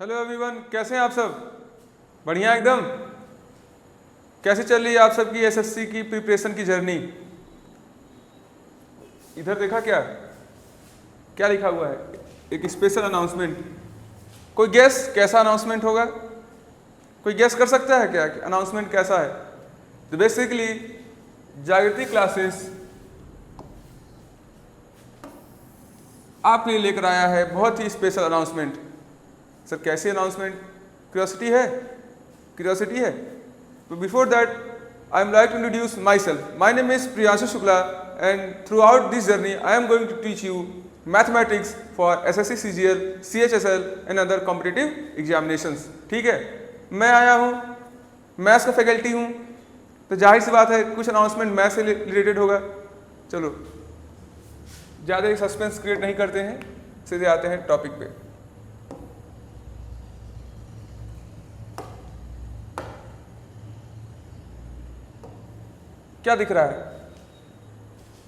Hello everyone, कैसे हैं आप सब? बढ़िया एकदम। कैसे चल रही है आप सबकी एसएससी की प्रिपरेशन की जर्नी? इधर देखा क्या क्या लिखा हुआ है? एक स्पेशल अनाउंसमेंट। कोई गेस कैसा अनाउंसमेंट होगा? कोई गेस कर सकता है क्या कि अनाउंसमेंट कैसा है? तो बेसिकली जागृति क्लासेस आपके लिए लेकर आया है बहुत ही स्पेशल अनाउंसमेंट। सर कैसी अनाउंसमेंट? क्यूरियोसिटी है? क्यूरियोसिटी है? तो before that I am like to introduce myself. My name is Priyanshu Shukla and throughout this journey I am going to teach you mathematics for SSC, CGL, CHSL and other competitive examinations. ठीक है, मैं आया हूँ, maths का faculty हूँ, तो जाहिर सी बात है कुछ अनाउंसमेंट मैथ्स से रिलेटेड होगा। चलो ज़्यादा सस्पेंस क्रिएट नहीं करते हैं, सीधे आते हैं टॉपिक पे। क्या दिख रहा है?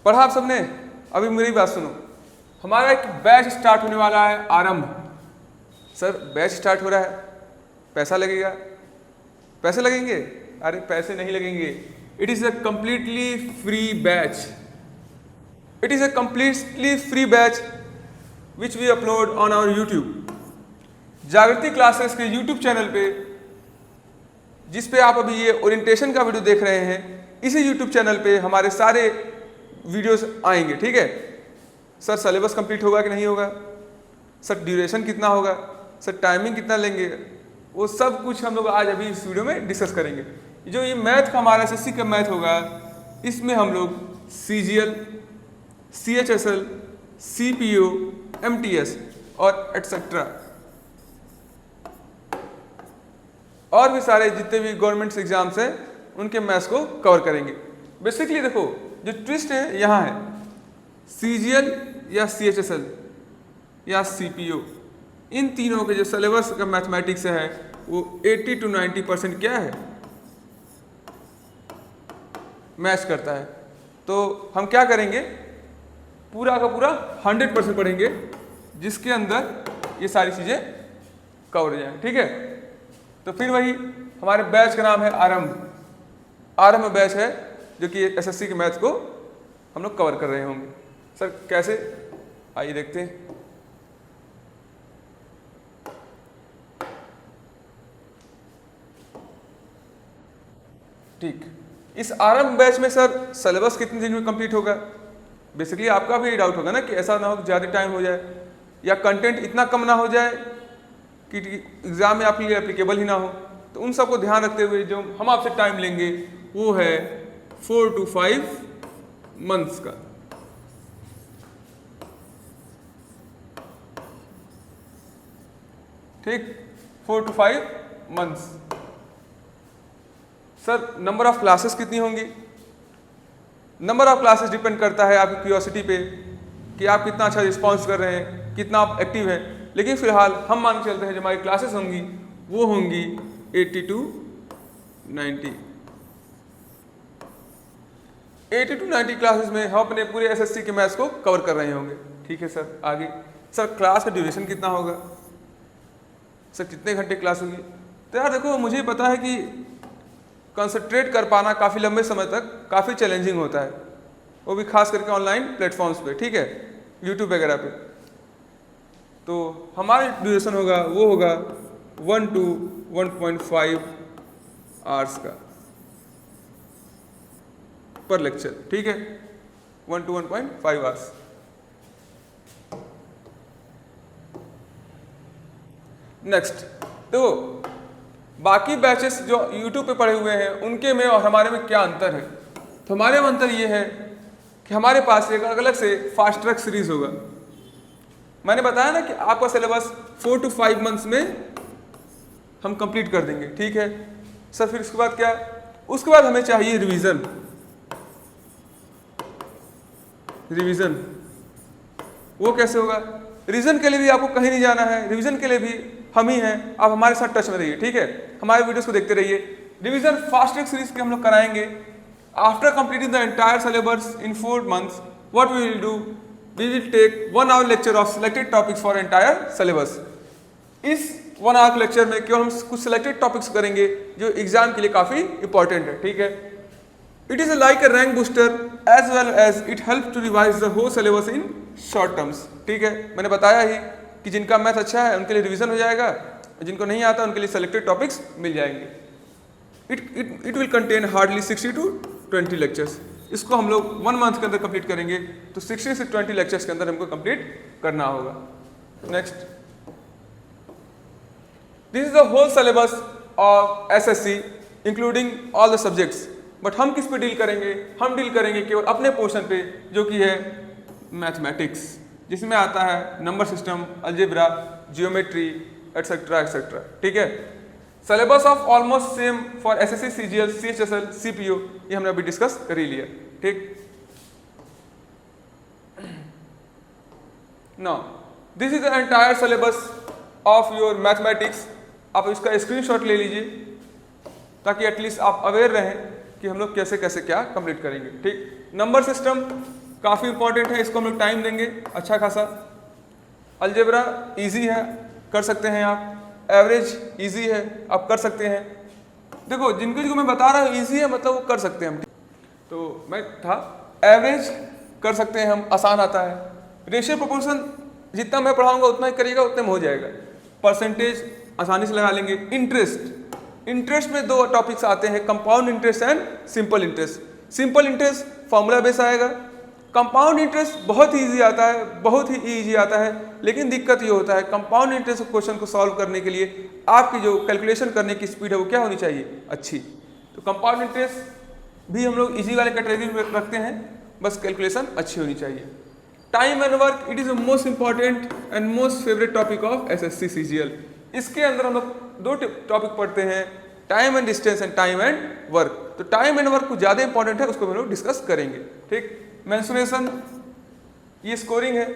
पढ़ा आप सबने? अभी मेरी बात सुनो। हमारा एक बैच स्टार्ट होने वाला है, आरंभ। सर बैच स्टार्ट हो रहा है, पैसा लगेगा? पैसे लगेंगे? अरे पैसे नहीं लगेंगे। It is a completely free batch. It is a completely free batch which we upload on our YouTube. Jagriti classes के यूट्यूब चैनल पे, जिस पे आप अभी ये ओरिएंटेशन का वीडियो देख रहे हैं, इसी यूट्यूब चैनल पे हमारे सारे वीडियोस आएंगे। ठीक है सर, सिलेबस कंप्लीट होगा कि नहीं होगा? सर ड्यूरेशन कितना होगा? सर टाइमिंग कितना लेंगे? वो सब कुछ हम लोग आज अभी इस वीडियो में डिस्कस करेंगे। जो ये मैथ का हमारा एसएससी का मैथ होगा, इसमें हम लोग सीजीएल, सीएचएसएल, सीपीओ, एमटीएस और एटसेट्रा और भी सारे जितने भी गवर्नमेंट एग्जाम्स हैं उनके मैथ्स को कवर करेंगे। बेसिकली देखो, जो ट्विस्ट है यहाँ है, सीजीएल या सीएचएसएल या सीपीओ, इन तीनों के जो सिलेबस का मैथमेटिक्स है वो 80 to 90% क्या है? मैच करता है। तो हम क्या करेंगे, पूरा का पूरा 100% पढ़ेंगे, जिसके अंदर ये सारी चीज़ें कवर हो जाएं। ठीक है, तो फिर वही हमारे बैच का नाम है आरंभ। आरंभ बैच है जो कि एसएससी के मैथ्स को हम लोग कवर कर रहे होंगे। सर कैसे, आइए देखते हैं। ठीक, इस आरंभ बैच में सर सिलेबस कितने दिन में कंप्लीट होगा? बेसिकली आपका भी डाउट होगा ना कि ऐसा ना हो कि ज़्यादा टाइम हो जाए या कंटेंट इतना कम ना हो जाए कि एग्ज़ाम में आपके लिए एप्लीकेबल ही ना हो। तो उन सबको ध्यान रखते हुए जो हम आपसे टाइम लेंगे वो है 4 to 5 मंथ्स का। ठीक, 4 to 5 months. Sir number of classes कितनी होंगी? नंबर ऑफ क्लासेस डिपेंड करता है आपकी क्यूरियोसिटी पे कि आप कितना अच्छा रिस्पॉन्स कर रहे हैं, कितना आप एक्टिव हैं। लेकिन फिलहाल हम मान के चलते हैं जो हमारी क्लासेस होंगी वो होंगी 80 to 90। 80 to 90 क्लासेस में हम अपने पूरे एसएससी के मैथ्स को कवर कर रहे होंगे। ठीक है सर, आगे सर क्लास का ड्यूरेशन कितना होगा? सर कितने घंटे क्लास होगी? तो यार देखो, मुझे पता है कि कंसंट्रेट कर पाना काफ़ी लंबे समय तक काफ़ी चैलेंजिंग होता है, वो भी खास करके ऑनलाइन प्लेटफॉर्म्स पे। ठीक है, यूट्यूब वगैरह पे। तो हमारा ड्यूरेशन होगा वो होगा 1 to 1.5 आवर्स का पर लेक्चर। ठीक है, 1 to 1.5 आवर्स। नेक्स्ट देखो, बाकी बैचेस जो यूट्यूब पे पढ़े हुए हैं उनके में और हमारे में क्या अंतर है? तो हमारे में अंतर ये है कि हमारे पास एक अलग से फास्ट ट्रैक सीरीज होगा। मैंने बताया ना कि आपका सिलेबस 4 to 5 मंथ्स में हम कंप्लीट कर देंगे। ठीक है सर, फिर उसके बाद क्या? उसके बाद हमें चाहिए रिवीजन। रिवीजन वो कैसे होगा? रिवीजन के लिए भी आपको कहीं नहीं जाना है, रिवीजन के लिए भी हम ही हैं। आप हमारे साथ टच में रहिए। ठीक है, हमारे वीडियोस को देखते रहिए। रिवीजन फास्ट ट्रैक सीरीज के हम लोग कराएंगे। After completing the entire syllabus in 4 months, what we will do, we will take 1 hour lecture of selected topics for entire syllabus. इस 1 आवर लेक्चर में केवल हम कुछ सिलेक्टेड टॉपिक्स करेंगे जो एग्जाम के लिए काफी इंपॉर्टेंट है, ठीक है। It is like a rank booster as well as it help to revise the whole syllabus in short terms, ठीक है। मैंने बताया ही कि जिनका मैथ अच्छा है उनके लिए रिवीजन हो जाएगा, जिनको नहीं आता उनके लिए सिलेक्टेड टॉपिक्स मिल जाएंगे। It will contain hardly 60 to 20 lectures. इसको हम लोग 1 मंथ के अंदर कंप्लीट करेंगे, तो 60 से 20 लेक्चर्स के अंदर हमको कंप्लीट करना होगा। Next, this is the whole syllabus of SSC including all the subjects. But हम किस पे डील करेंगे? हम डील करेंगे केवल अपने पोर्शन पे जो कि है मैथमेटिक्स, जिसमें आता है number system, algebra, geometry etcetera etcetera, ठीक है। Syllabus of almost same for SSC, CGL, CHSL, CPO, ये हमने अभी डिस्कस कर ही लिया, ठीक। Now this is the entire syllabus of your mathematics. आप इसका स्क्रीनशॉट ले लीजिए ताकि एटलीस्ट आप अवेयर रहें कि हम लोग कैसे कैसे क्या कंप्लीट करेंगे, ठीक। नंबर सिस्टम काफ़ी इंपॉर्टेंट है, इसको हम लोग टाइम देंगे अच्छा खासा। अलजेब्रा इजी है, कर सकते हैं आप। एवरेज इजी है, आप कर सकते हैं। देखो जिनको मैं बता रहा हूँ इजी है मतलब वो कर सकते हैं हम, तो मैं था एवरेज कर सकते हैं हम, आसान आता है। रेशियो प्रोपोर्शन जितना मैं पढ़ाऊंगा उतना ही करिएगा, उतने में हो जाएगा। परसेंटेज आसानी से लगा लेंगे। इंटरेस्ट में 2 टॉपिक्स आते हैं, compound interest and simple interest. Simple interest formula base आएगा, कंपाउंड इंटरेस्ट बहुत ही ईजी आता है, बहुत ही ईजी आता है। लेकिन दिक्कत ये होता है कंपाउंड इंटरेस्ट क्वेश्चन को सॉल्व करने के लिए आपकी जो कैलकुलेशन करने की स्पीड है वो क्या होनी चाहिए? अच्छी। तो कंपाउंड इंटरेस्ट भी हम लोग इजी वाले कैटेगरी में रखते हैं, बस कैलकुलेशन अच्छी होनी चाहिए। Time and work, it is the most important and most favourite topic of SSC CGL. इसके अंदर हम लोग 2 टॉपिक पढ़ते हैं, time and distance and time and work. तो टाइम एंड वर्क कुछ ज़्यादा इंपॉर्टेंट है, उसको हम लोग डिस्कस करेंगे, ठीक। मेंसुरेशन, ये स्कोरिंग है।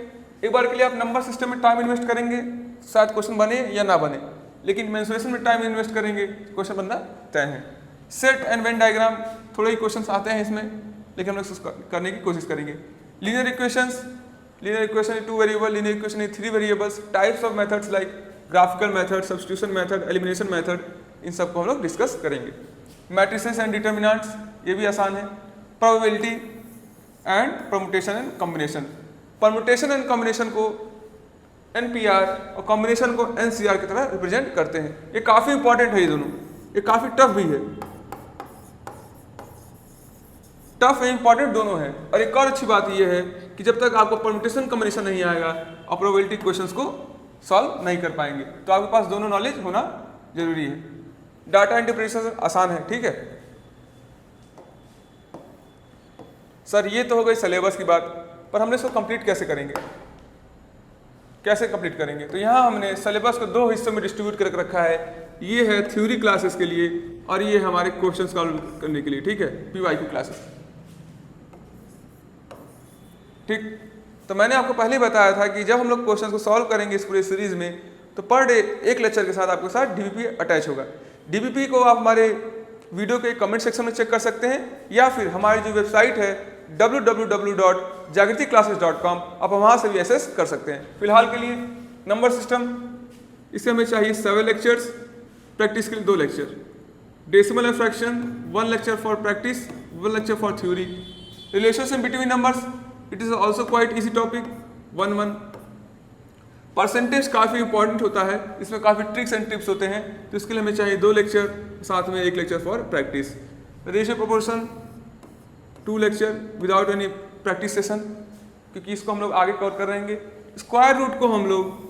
एक बार के लिए आप नंबर सिस्टम में टाइम इन्वेस्ट करेंगे, शायद क्वेश्चन बने या ना बने, लेकिन मेंसुरेशन में टाइम इन्वेस्ट करेंगे, क्वेश्चन बनना तय है। सेट एंड वेन डायग्राम, थोड़े ही क्वेश्चन आते हैं इसमें, लेकिन हम लोग करने की कोशिश करेंगे। Linear equations, linear equation 2 variable, linear equation 3 variables. Types of methods like graphical method, substitution method, elimination method, इन सबको हम लोग डिस्कस करेंगे। मैट्रिसेस एंड डिटर्मिनेंट्स, ये भी आसान है। Probability and permutation and combination. Permutation and combination को एनपीआर और कॉम्बिनेशन को एनसीआर की तरह रिप्रेजेंट करते हैं। ये काफ़ी इंपॉर्टेंट है, ये दोनों, ये काफ़ी टफ भी है। टफ है, इंपॉर्टेंट दोनों है। और एक और अच्छी बात ये है कि जब तक आपको परमुटेशन कॉम्बिनेशन नहीं आएगा और प्रोबेबिलिटी क्वेश्चंस को सॉल्व नहीं कर पाएंगे, तो आपके पास दोनों नॉलेज होना जरूरी है। डाटा इंटरप्रिटेशन आसान है, ठीक है सर। ये तो हो गई सिलेबस की बात, पर हमने इसको कंप्लीट कैसे करेंगे, कैसे कंप्लीट करेंगे? तो यहाँ हमने सिलेबस को 2 हिस्सों में डिस्ट्रीब्यूट करके रखा है। ये है थ्योरी क्लासेस के लिए और ये हमारे क्वेश्चन सॉल्व करने के लिए, ठीक है, पीवाईक्यू क्लासेस, ठीक। तो मैंने आपको पहले ही बताया था कि जब हम लोग क्वेश्चन को सॉल्व करेंगे इस पूरे सीरीज में, तो पर डे एक लेक्चर के साथ आपके साथ डीबीपी अटैच होगा। डीबीपी को आप हमारे वीडियो के कमेंट सेक्शन में चेक कर सकते हैं, या फिर हमारी जो वेबसाइट है www.jagriclasses.com, आप वहाँ से भी एक्सेस कर सकते हैं। फिलहाल के लिए नंबर सिस्टम, इससे हमें चाहिए 7 लेक्चर्स, प्रैक्टिस के लिए 2 lecture. Decimal and fraction 1 lecture for practice, 1 lecture for theory. Relationship between numbers, it is also quite easy topic, 1 percentage काफ़ी इंपॉर्टेंट होता है, इसमें काफ़ी ट्रिक्स एंड टिप्स होते हैं, तो इसके लिए हमें चाहिए 2 लेक्चर, साथ में 1 lecture for practice. Ratio proportion 2 lecture without any practice session, क्योंकि इसको हम लोग आगे कवर कर रहेंगे। स्क्वायर रूट को हम लोग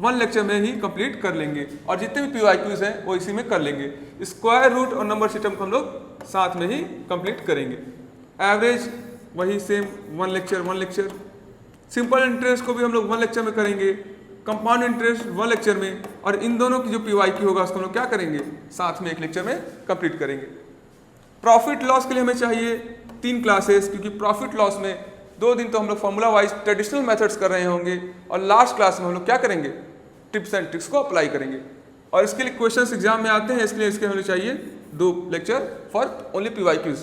1 लेक्चर में ही कंप्लीट कर लेंगे, और जितने भी पीवाईक्यूज हैं वो इसी में कर लेंगे। स्क्वायर रूट और नंबर सिस्टम को हम लोग साथ में ही कंप्लीट करेंगे। एवरेज वही सेम 1 लेक्चर। सिंपल इंटरेस्ट को भी हम लोग 1 लेक्चर में करेंगे, कंपाउंड इंटरेस्ट 1 लेक्चर में, और इन दोनों की जो पीवाईक्यू होगा उसको हम लोग क्या करेंगे, साथ में 1 लेक्चर में कंप्लीट करेंगे। प्रॉफिट लॉस के लिए हमें चाहिए 3 क्लासेस, क्योंकि प्रॉफिट लॉस में 2 दिन तो हम लोग फॉर्मूला वाइज ट्रेडिशनल मेथड्स कर रहे होंगे, और लास्ट क्लास में हम लोग क्या करेंगे, टिप्स एंड ट्रिक्स को अप्लाई करेंगे। और इसके लिए क्वेश्चंस एग्जाम में आते हैं, इसके लिए इसके हमें चाहिए 2 lecture for only PYQs.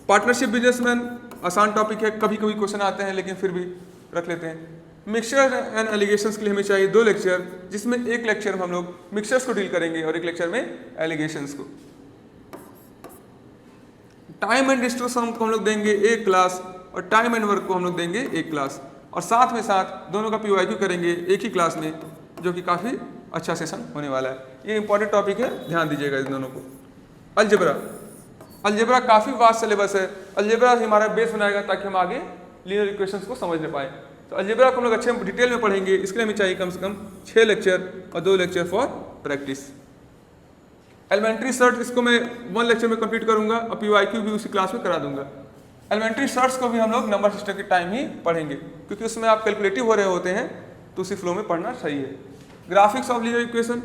Partnership businessman आसान टॉपिक है, कभी कभी क्वेश्चन आते हैं लेकिन फिर भी रख लेते हैं। मिक्सचर एंड एलिगेशंस के लिए हमें चाहिए 2 लेक्चर, जिसमें एक लेक्चर में हम लोग मिक्सचर्स को डील करेंगे और एक लेक्चर में एलिगेशंस को। टाइम एंड डिस्टेंस को हम लोग देंगे एक क्लास और टाइम एंड वर्क को हम लोग देंगे एक क्लास, और साथ में साथ दोनों का PYQ करेंगे एक ही क्लास में, जो कि काफ़ी अच्छा सेशन होने वाला है। ये इंपॉर्टेंट टॉपिक है, ध्यान दीजिएगा इन दोनों को। अलजेब्रा काफ़ी वास्ट सिलेबस है। अलजेब्रा हमारा बेस बनाएगा ताकि हम आगे लीनियर इक्वेशंस को समझने पाएँ। तो अलजेब्रा को हम लोग अच्छे डिटेल में पढ़ेंगे, इसके लिए हमें चाहिए कम से कम 6 लेक्चर और 2 lecture for practice. Elementary search इसको मैं 1 लेक्चर में कंप्लीट करूंगा और PYQ भी उसी क्लास में करा दूंगा। एलिमेंट्री सर्च को भी हम लोग नंबर सिस्टम के टाइम ही पढ़ेंगे, क्योंकि उसमें आप कैलकुलेटिव हो रहे होते हैं, तो उसी फ्लो में पढ़ना सही है। ग्राफिक्स ऑफ लीनियर इक्वेशन,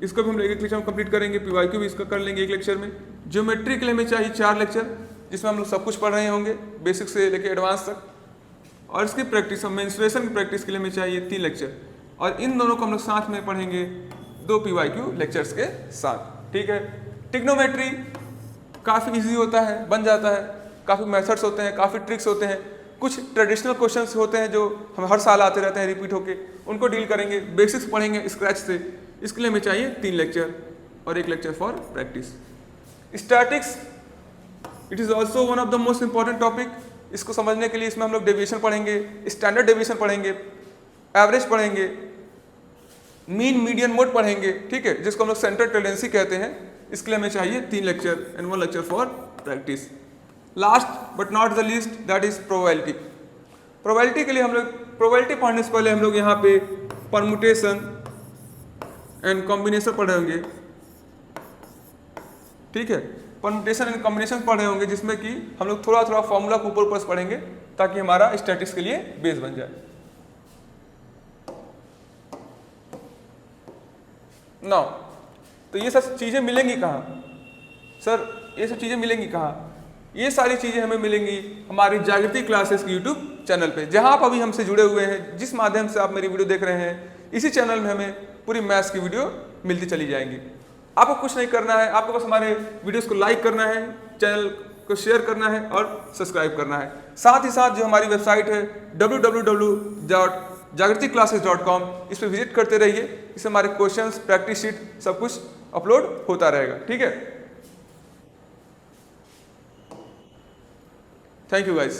इसको भी हम एक लेक्चर में कंप्लीट करेंगे। PYQ भी इसका कर लेंगे एक लेक्चर में। ज्योमेट्री के लिए हमें चाहिए 4 लेक्चर, जिसमें हम लोग सब कुछ पढ़ रहे होंगे, बेसिक से लेकर एडवांस तक। और इसकी प्रैक्टिस, मेंस्ट्रुएशन की प्रैक्टिस के लिए हमें चाहिए 3 लेक्चर, और इन दोनों को हम लोग साथ में पढ़ेंगे 2 PYQ लेक्चर्स के साथ। ठीक है। ट्रिग्नोमेट्री काफ़ी इजी होता है, बन जाता है। काफ़ी मेथड्स होते हैं, काफ़ी ट्रिक्स होते हैं, कुछ ट्रेडिशनल क्वेश्चंस होते हैं जो हम हर साल आते रहते हैं रिपीट होके, उनको डील करेंगे। बेसिक्स पढ़ेंगे स्क्रैच से, इसके लिए हमें चाहिए 3 लेक्चर और 1 lecture for practice. Statics, it is also one of the most important topic. इसको समझने के लिए इसमें हम लोग डेविएशन पढ़ेंगे, स्टैंडर्ड डेविएशन पढ़ेंगे, एवरेज पढ़ेंगे, मीन मीडियन मोड पढ़ेंगे, ठीक है, जिसको हम लोग सेंटर टेंडेंसी कहते हैं। इसके लिए हमें चाहिए 3 lecture and 1 lecture for practice. Last but not the least, that is probability. Probability के लिए हम लोग, प्रोबेबिलिटी पढ़ने से पहले हम लोग यहाँ पे परमुटेशन एंड कॉम्बिनेशन पढ़े होंगे, ठीक है। परमुटेशन एंड कॉम्बिनेशन पढ़े होंगे, जिसमें कि हम लोग थोड़ा थोड़ा फॉर्मूला को ऊपर ऊपर से पढ़ेंगे, ताकि हमारा स्टैटिक्स के लिए बेस बन जाए। नाउ, तो ये सब चीज़ें मिलेंगी कहाँ सर? ये सब चीज़ें मिलेंगी कहाँ? ये सारी चीज़ें हमें मिलेंगी हमारी जागृति क्लासेस की यूट्यूब चैनल पे, जहाँ आप अभी हमसे जुड़े हुए हैं, जिस माध्यम से आप मेरी वीडियो देख रहे हैं। इसी चैनल में हमें पूरी मैथ्स की वीडियो मिलती चली जाएंगी। आपको कुछ नहीं करना है, आपको बस हमारे वीडियोस को लाइक करना है, चैनल को शेयर करना है और सब्सक्राइब करना है। साथ ही साथ जो हमारी वेबसाइट है www.jagriticlasses.com, इस पर विजिट करते रहिए। इससे हमारे क्वेश्चंस, प्रैक्टिस शीट सब कुछ अपलोड होता रहेगा, ठीक है। Thank you guys.